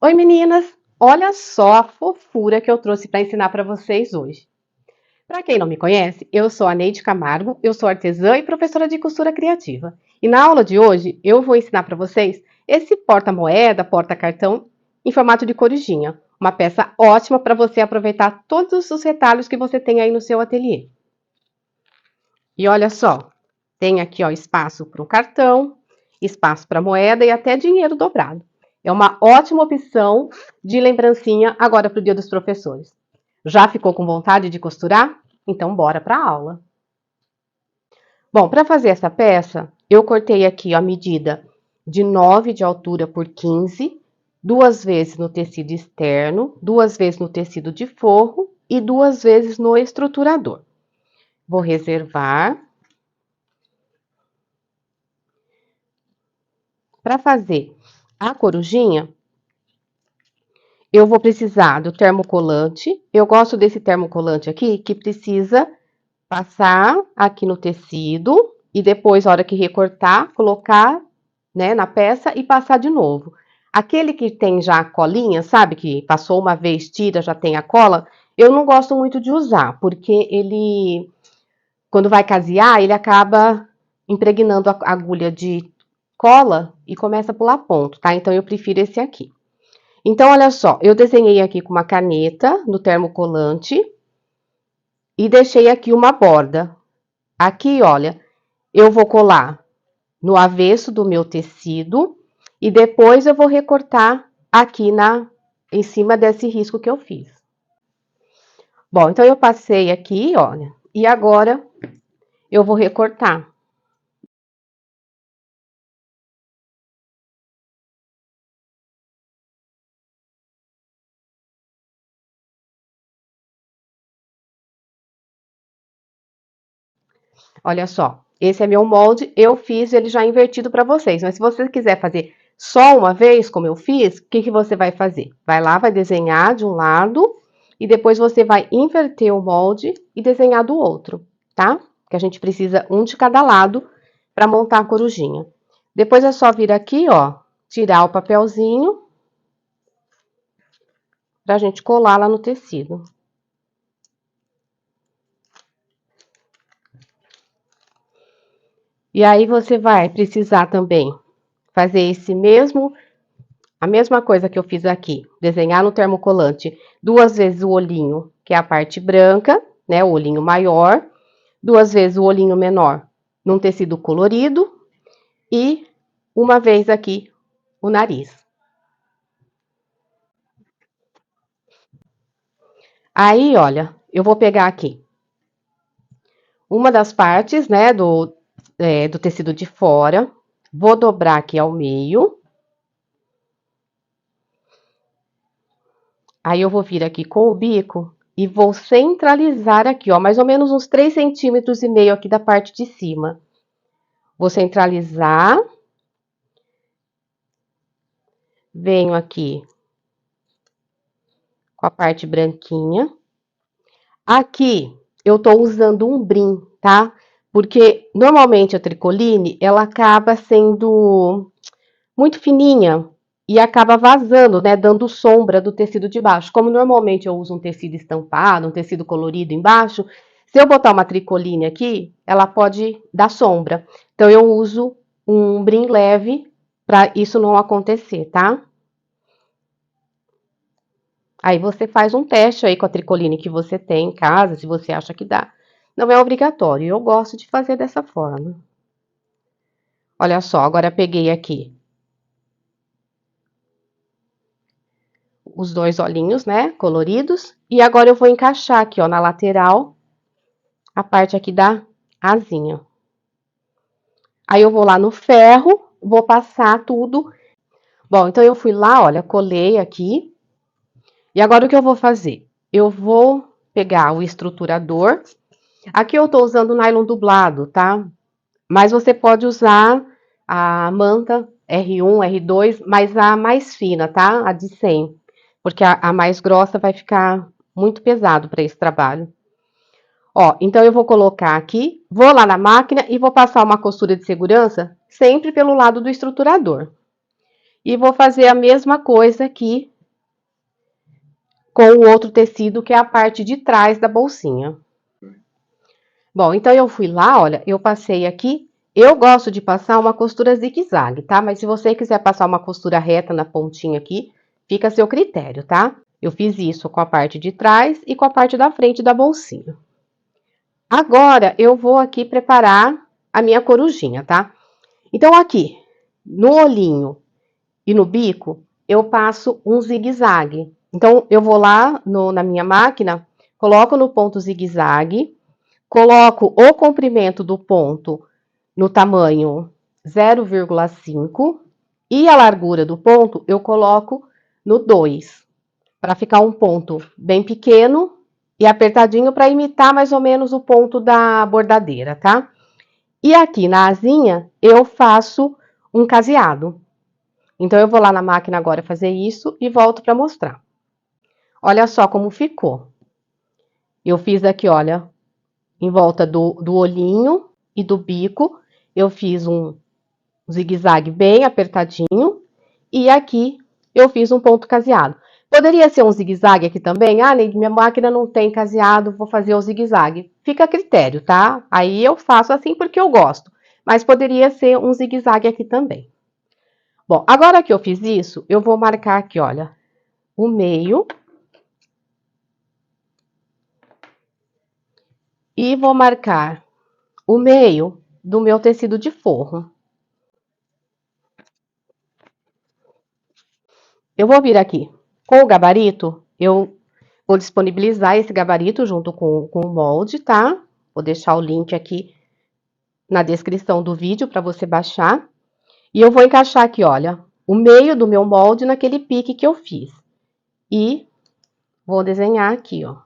Oi meninas, olha só a fofura que eu trouxe para ensinar para vocês hoje. Para quem não me conhece, eu sou a Neide Camargo, eu sou artesã e professora de costura criativa. E na aula de hoje eu vou ensinar para vocês esse porta-moeda, porta-cartão em formato de corujinha. Uma peça ótima para você aproveitar todos os retalhos que você tem aí no seu ateliê. E olha só, tem aqui ó, espaço para o cartão, espaço para moeda e até dinheiro dobrado. É uma ótima opção de lembrancinha agora para o Dia dos Professores. Já ficou com vontade de costurar? Então bora para a aula. Bom, para fazer essa peça, eu cortei aqui ó, a medida de 9 de altura por 15, duas vezes no tecido externo, duas vezes no tecido de forro e duas vezes no estruturador. Vou reservar. Para fazer a corujinha, eu vou precisar do termocolante. Eu gosto desse termocolante aqui, que precisa passar aqui no tecido e depois, na hora que recortar, colocar, né, na peça e passar de novo. Aquele que tem já a colinha, sabe, que passou uma vez, tira, já tem a cola, eu não gosto muito de usar, porque ele, quando vai casear, ele acaba impregnando a agulha de cola e começa a pular ponto, tá? Então, eu prefiro esse aqui. Então, olha só, eu desenhei aqui com uma caneta no termocolante e deixei aqui uma borda. Aqui, olha, eu vou colar no avesso do meu tecido e depois eu vou recortar aqui em cima desse risco que eu fiz. Bom, então eu passei aqui, olha, e agora eu vou recortar. Olha só, esse é meu molde, eu fiz ele já invertido para vocês, mas se você quiser fazer só uma vez, como eu fiz, o que você vai fazer? Vai lá, vai desenhar de um lado e depois você vai inverter o molde e desenhar do outro, tá? Que a gente precisa um de cada lado para montar a corujinha. Depois é só vir aqui, ó, tirar o papelzinho para a gente colar lá no tecido. E aí você vai precisar também fazer a mesma coisa que eu fiz aqui, desenhar no termocolante duas vezes o olhinho, que é a parte branca, né, o olhinho maior, duas vezes o olhinho menor num tecido colorido e uma vez aqui o nariz. Aí, olha, eu vou pegar aqui uma das partes, né, do tecido de fora, vou dobrar aqui ao meio. Aí eu vou vir aqui com o bico e vou centralizar aqui, ó, mais ou menos uns 3,5 centímetros aqui da parte de cima. Vou centralizar. Venho aqui com a parte branquinha. Aqui eu tô usando um brim, tá? Porque normalmente a tricoline, ela acaba sendo muito fininha e acaba vazando, né, dando sombra do tecido de baixo. Como normalmente eu uso um tecido estampado, um tecido colorido embaixo, se eu botar uma tricoline aqui, ela pode dar sombra. Então eu uso um brim leve para isso não acontecer, tá? Aí você faz um teste aí com a tricoline que você tem em casa, se você acha que dá. Não é obrigatório, eu gosto de fazer dessa forma. Olha só, agora peguei aqui os dois olhinhos, né, coloridos. E agora eu vou encaixar aqui, ó, na lateral, a parte aqui da asinha. Aí eu vou lá no ferro, vou passar tudo. Bom, então eu fui lá, olha, colei aqui. E agora o que eu vou fazer? Eu vou pegar o estruturador. Aqui eu tô usando nylon dublado, tá? Mas você pode usar a manta R1, R2, mas a mais fina, tá? A de 100. Porque a mais grossa vai ficar muito pesado para esse trabalho. Ó, então eu vou colocar aqui, vou lá na máquina e vou passar uma costura de segurança sempre pelo lado do estruturador. E vou fazer a mesma coisa aqui com o outro tecido, que é a parte de trás da bolsinha. Bom, então eu fui lá, olha, eu passei aqui. Eu gosto de passar uma costura zigue-zague, tá? Mas se você quiser passar uma costura reta na pontinha aqui, fica a seu critério, tá? Eu fiz isso com a parte de trás e com a parte da frente da bolsinha. Agora, eu vou aqui preparar a minha corujinha, tá? Então, aqui, no olhinho e no bico, eu passo um zigue-zague. Então, eu vou lá na minha máquina, coloco no ponto zigue-zague, coloco o comprimento do ponto no tamanho 0,5 e a largura do ponto eu coloco no 2, para ficar um ponto bem pequeno e apertadinho para imitar mais ou menos o ponto da bordadeira, tá? E aqui na asinha eu faço um caseado. Então eu vou lá na máquina agora fazer isso e volto para mostrar. Olha só como ficou. Eu fiz aqui, olha, em volta do olhinho e do bico, eu fiz um zigue-zague bem apertadinho e aqui eu fiz um ponto caseado. Poderia ser um zigue-zague aqui também? Ah, minha máquina não tem caseado, vou fazer o zigue-zague. Fica a critério, tá? Aí eu faço assim porque eu gosto. Mas poderia ser um zigue-zague aqui também. Bom, agora que eu fiz isso, eu vou marcar aqui, olha, o meio. E vou marcar o meio do meu tecido de forro. Eu vou vir aqui com o gabarito, eu vou disponibilizar esse gabarito junto com o molde, tá? Vou deixar o link aqui na descrição do vídeo para você baixar. E eu vou encaixar aqui, olha, o meio do meu molde naquele pique que eu fiz. E vou desenhar aqui, ó.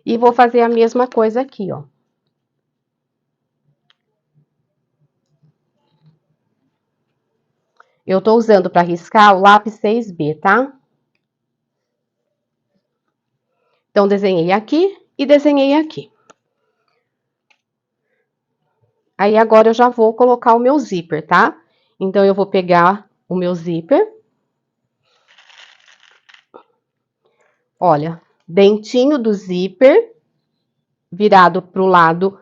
E vou fazer a mesma coisa aqui, ó. Eu tô usando para riscar o lápis 6B, tá? Então, desenhei aqui e desenhei aqui. Aí, agora eu já vou colocar o meu zíper, tá? Então, eu vou pegar o meu zíper. Olha, dentinho do zíper, virado pro lado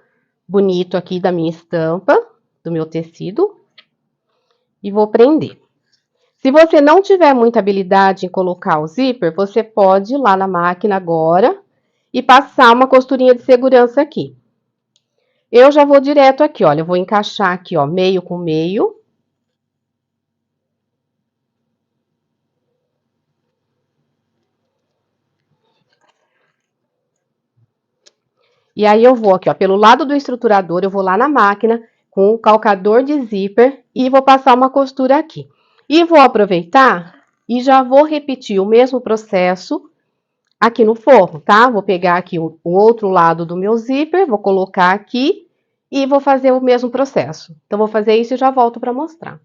bonito aqui da minha estampa, do meu tecido. E vou prender. Se você não tiver muita habilidade em colocar o zíper, você pode ir lá na máquina agora e passar uma costurinha de segurança aqui. Eu já vou direto aqui, olha, eu vou encaixar aqui, ó, meio com meio. E aí eu vou aqui, ó, pelo lado do estruturador, eu vou lá na máquina com o calcador de zíper e vou passar uma costura aqui. E vou aproveitar e já vou repetir o mesmo processo aqui no forro, tá? Vou pegar aqui o outro lado do meu zíper, vou colocar aqui e vou fazer o mesmo processo. Então, vou fazer isso e já volto para mostrar.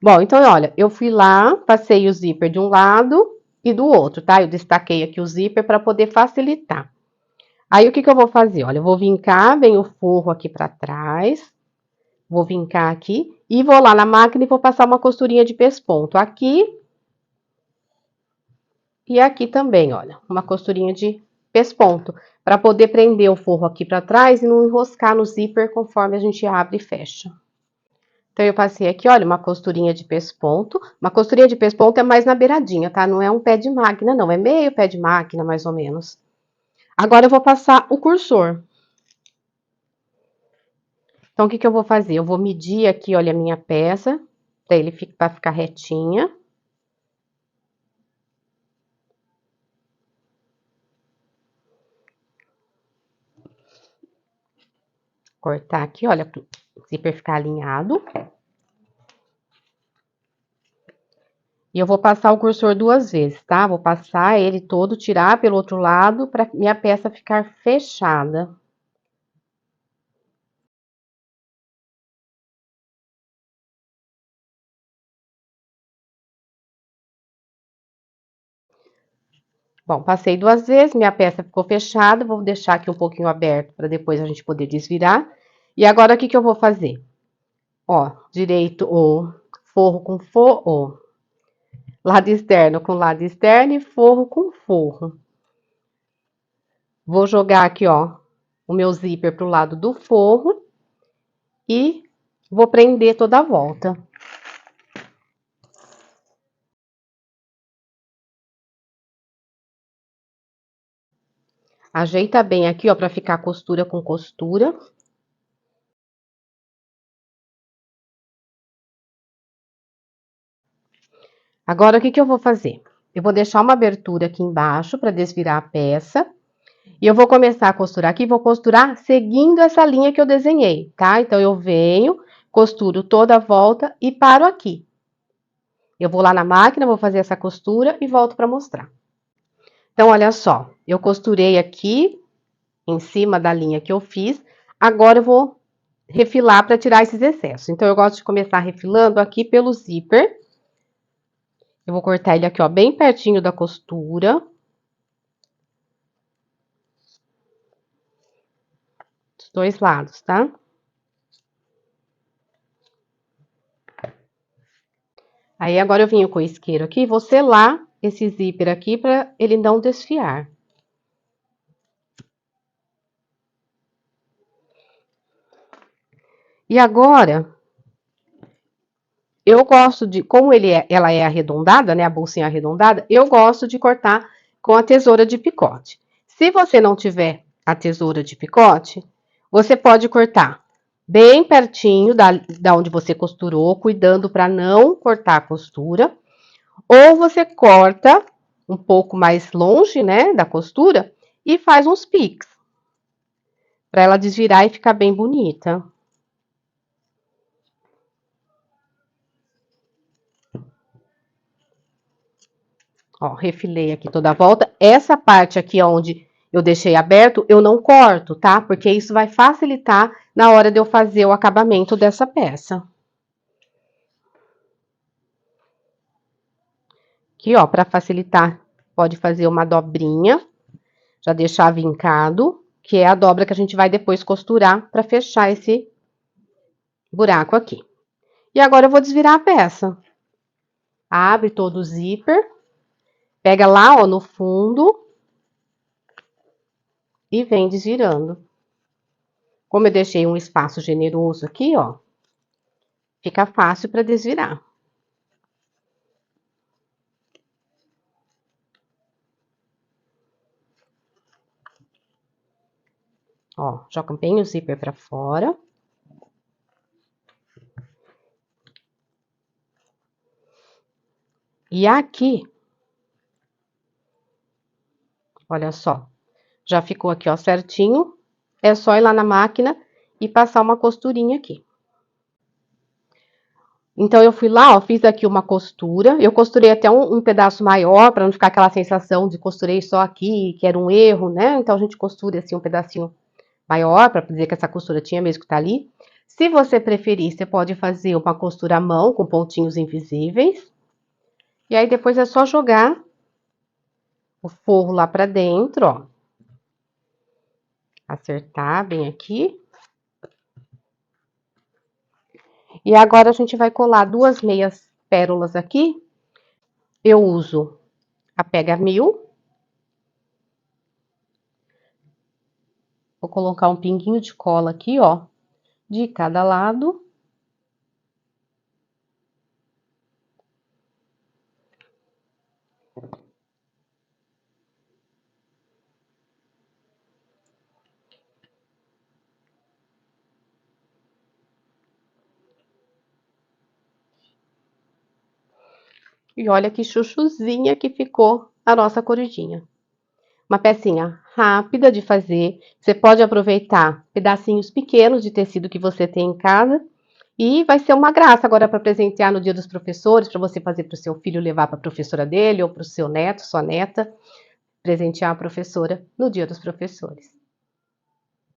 Bom, então, olha, eu fui lá, passei o zíper de um lado e do outro, tá? Eu destaquei aqui o zíper para poder facilitar. Aí, o que que eu vou fazer? Olha, eu vou vincar bem o forro aqui para trás, vou vincar aqui e vou lá na máquina e vou passar uma costurinha de pesponto aqui e aqui também, olha, uma costurinha de pesponto, para poder prender o forro aqui para trás e não enroscar no zíper conforme a gente abre e fecha. Então, eu passei aqui, olha, uma costurinha de pesponto. Uma costurinha de pesponto é mais na beiradinha, tá? Não é um pé de máquina, não. É meio pé de máquina, mais ou menos. Agora, eu vou passar o cursor. Então, o que que eu vou fazer? Eu vou medir aqui, olha, a minha peça, para ficar retinha. Cortar aqui, olha, para o zíper ficar alinhado. E eu vou passar o cursor 2 vezes, tá? Vou passar ele todo, tirar pelo outro lado, para minha peça ficar fechada. Bom, passei 2 vezes, minha peça ficou fechada, vou deixar aqui um pouquinho aberto para depois a gente poder desvirar. E agora, o que que eu vou fazer? Ó, direito o forro com forro, Lado externo com lado externo e forro com forro. Vou jogar aqui, ó, o meu zíper pro lado do forro e vou prender toda a volta. Ajeita bem aqui, ó, pra ficar costura com costura. Agora, o que que eu vou fazer? Eu vou deixar uma abertura aqui embaixo para desvirar a peça. E eu vou começar a costurar aqui, vou costurar seguindo essa linha que eu desenhei, tá? Então, eu venho, costuro toda a volta e paro aqui. Eu vou lá na máquina, vou fazer essa costura e volto para mostrar. Então, olha só, eu costurei aqui, em cima da linha que eu fiz. Agora, eu vou refilar para tirar esses excessos. Então, eu gosto de começar refilando aqui pelo zíper. Eu vou cortar ele aqui, ó, bem pertinho da costura. Dos dois lados, tá? Aí, agora eu venho com o isqueiro aqui e vou selar esse zíper aqui para ele não desfiar. E agora, eu gosto de, como ela é arredondada, né, a bolsinha arredondada, eu gosto de cortar com a tesoura de picote. Se você não tiver a tesoura de picote, você pode cortar bem pertinho da onde você costurou, cuidando para não cortar a costura. Ou você corta um pouco mais longe, né, da costura e faz uns piques para ela desvirar e ficar bem bonita. Ó, refilei aqui toda a volta. Essa parte aqui onde eu deixei aberto, eu não corto, tá? Porque isso vai facilitar na hora de eu fazer o acabamento dessa peça. Aqui, ó, para facilitar, pode fazer uma dobrinha, já deixar vincado, que é a dobra que a gente vai depois costurar para fechar esse buraco aqui. E agora eu vou desvirar a peça. Abre todo o zíper, pega lá, ó, no fundo e vem desvirando. Como eu deixei um espaço generoso aqui, ó, fica fácil para desvirar. Ó, joga bem o zíper para fora. E aqui, olha só, já ficou aqui, ó, certinho. É só ir lá na máquina e passar uma costurinha aqui. Então, eu fui lá, ó, fiz aqui uma costura. Eu costurei até um pedaço maior, para não ficar aquela sensação de costurei só aqui, que era um erro, né? Então, a gente costura assim um pedacinho maior, para dizer que essa costura tinha mesmo que tá ali. Se você preferir, você pode fazer uma costura à mão, com pontinhos invisíveis. E aí, depois é só jogar o forro lá pra dentro, ó. Acertar bem aqui. E agora, a gente vai colar duas meias pérolas aqui. Eu uso a Pega Mil. Vou colocar um pinguinho de cola aqui, ó, de cada lado. E olha que chuchuzinha que ficou a nossa corujinha. Uma pecinha rápida de fazer. Você pode aproveitar pedacinhos pequenos de tecido que você tem em casa. E vai ser uma graça agora para presentear no Dia dos Professores, para você fazer para o seu filho levar para a professora dele ou para o seu neto, sua neta, presentear a professora no Dia dos Professores.